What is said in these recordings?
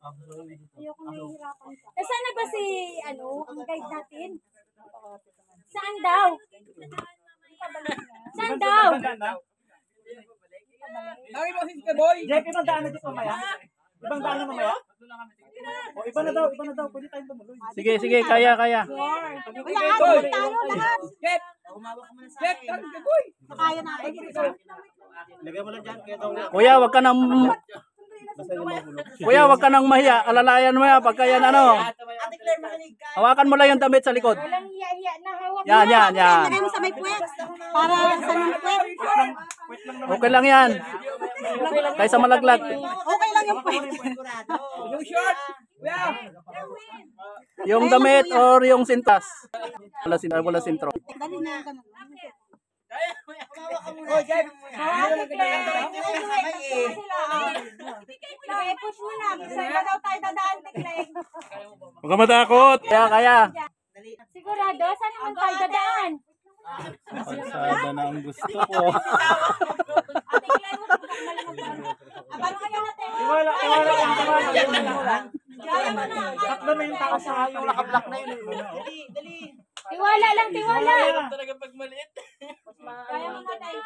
Ayoko nahihirapan ka. Nasaan na ba si, ang guide natin? Saan daw? Saan daw? Lagi mo si Boy. Jeff, ibang daan na dito mamaya. Ibang daan na mamaya. O, iba na daw. Pwede tayong tumuloy. Sige, kaya. Wala, tayo lahat. Jeff, tawag ka Boy. Kaya natin. Lagay mo lang dyan. Kaya daw na. Kuya, wag ka nang mahiya. Alalayan mo yan pagka yan Hawakan mo lang yung damit sa likod. Walang hiya-hiya na hawak. Yan. Lagay mo sa may puwet. Para sa may puwet. Okay lang yan. Kaysa malaglag. Okay lang yung puwet. Yung short. Yeah. Yung damit or yung sintas. Wala sintro. Dali na yung ganun. Oh, Jeff. I-push mo na. Saan na daw tayo dadaan, Tikleng? Huwag ka matakot. Kaya. Sigurado, saan naman tayo dadaan? Pasada na ang gusto ko. Abang kayo natin. Iwala. Kaya mo na. Tatlo na yung tao sa yung naka-block na yun. Dali. Tiwala lang, tiwala. Talaga pag maliit. Kaya mo na tayo.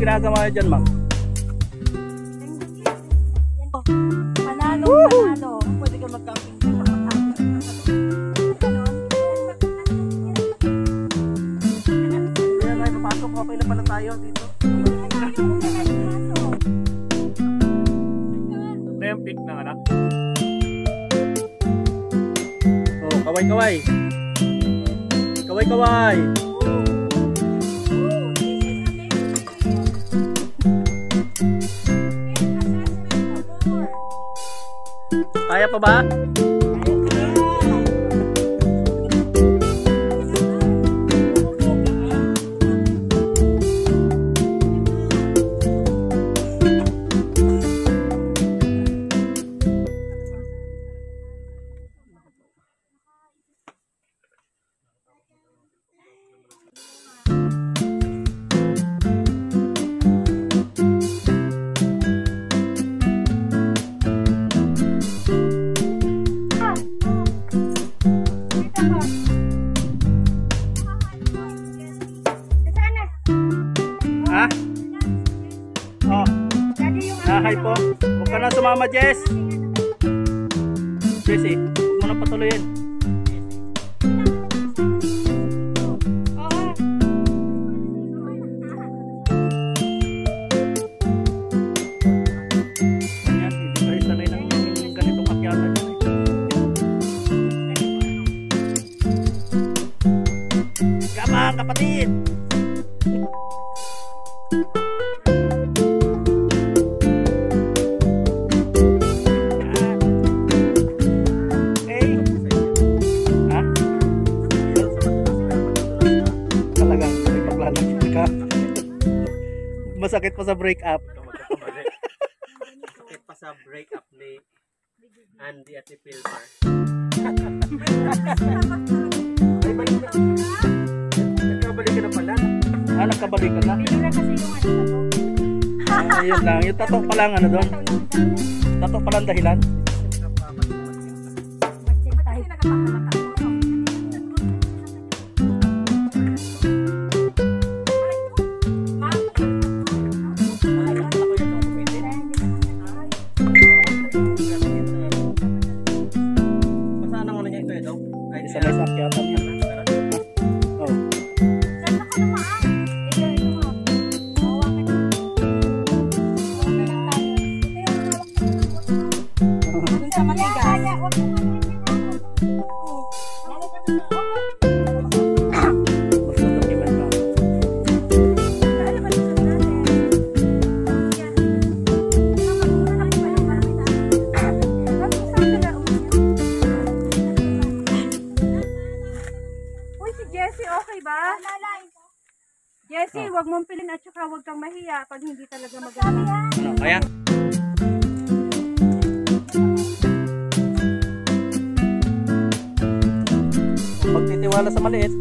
Ginagawa dyan, ma'am? Panalo. Pwede ka mag-camping. Kaya tayo papasok. Okay na pala tayo dito. Ito yung peak ng anak. Oh, kaway. Kaway. Kaya pa ba? Ha? Oh. Hi po. Huwag ka na sumama, Jess. Jessie, huwag mo na patuloyin. Ayan, hindi kayo sanay ng ganitong akyatan. Come on, kapatid! Masakit pa sa break up. Masakit pa sa break up ni Andy at si Pilmar. Ay, balik na. Nagkabalik ka na pala. Ah, nagkabalik ka na. Pinura kasi yung ano na to. Ah, yun lang. Yung tato pa lang ano doon. Tato pa lang dahilan. Mag-check tayo. Masaan ang ano niya ito ito? Kahit Isa may sakyatan yan. Oh. Saan ako namaan? Ito mo. Hawakan mo. Hawakan lang tayo. Ito yung hawak ko. Dun sa matigas. Huwag mo Basta document ka. Uy, si Jessie, okay ba? Jessie, wag mong pilin at saka wag kang mahiya pag hindi talaga maganda. Ano, kaya? Pagtitiwala sa maliit.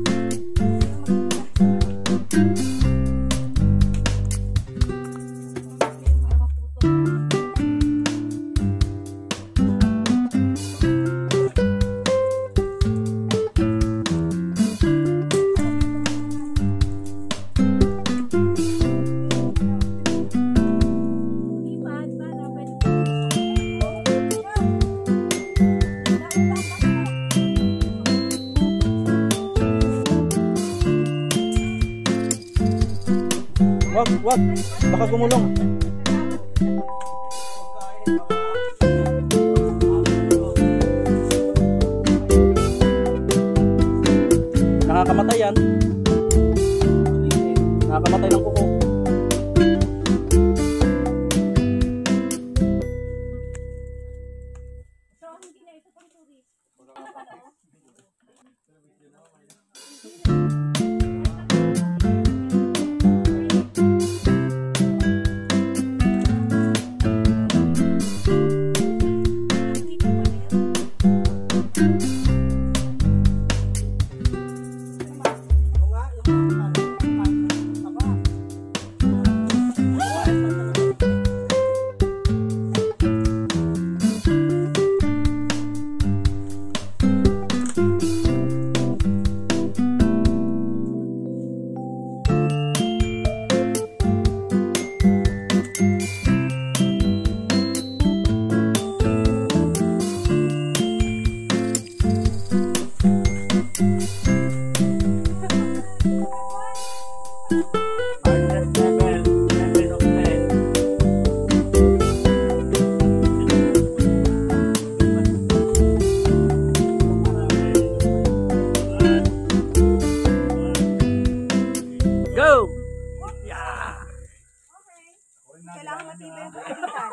Wag. Baka gumulong. Nakakamatay yan. Nakakamatay ng kuko. Go! Yeah! Kailangan matibay ang kapitan.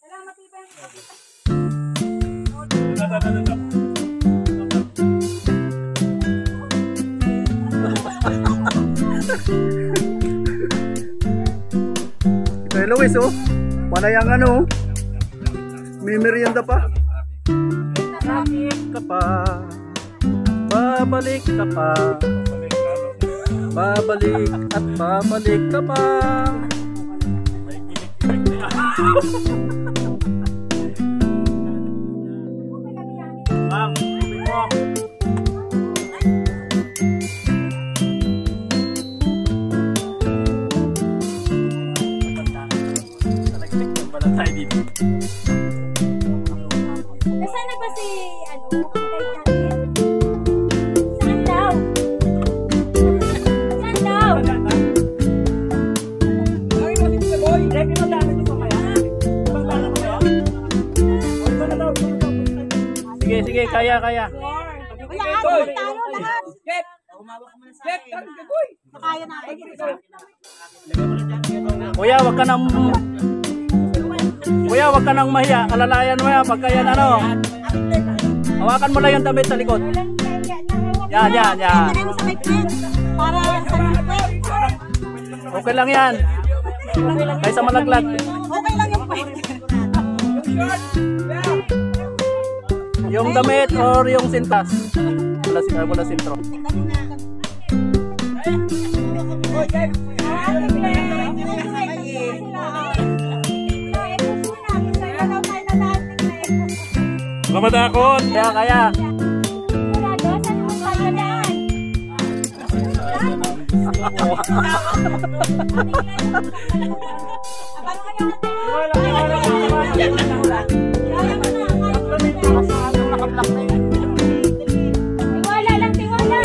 Kailangan matibay ang kapitan. Kay Luis, oh. Panayang ano. May merienda pa. Babalik ka pa. Babalik ka pa. Babalik at babalik ka pa. Bang, tubig mo. Tayo dito. Nasaan na ba si, ano, ang guide natin? Saan daw? Saan daw? Gawin mo dito, boy. Jeff, ibang daan ito mamaya. Ibang daan na mamaya. O, iba na daw. Sige, kaya. Wala, Boy. tayo lahat. Jeff, Humawak ka muna sa Jeff, akin. tang gagoy. Kaya natin. Lagyan mo na dyan. Kuya, wag ka nang mahiya. Alalayan mo yan pagka yan ano. Hawakan mo lang yung damit sa likod. Yan. Lagay mo sa may plate. Para sa plate. Okay lang yan. Kaysa malaglag. Okay lang yung plate. Yung short. Yeah. Yung damit or yung sintas? Wala sintro. Huwag matakot. Kaya. Tiwala lang, tiwala.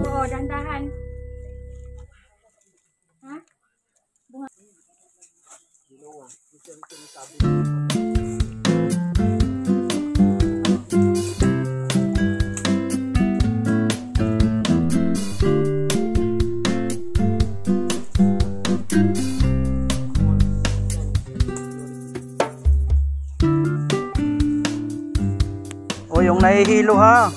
Oo, dandahan. Ha? O yung nahihilo ha.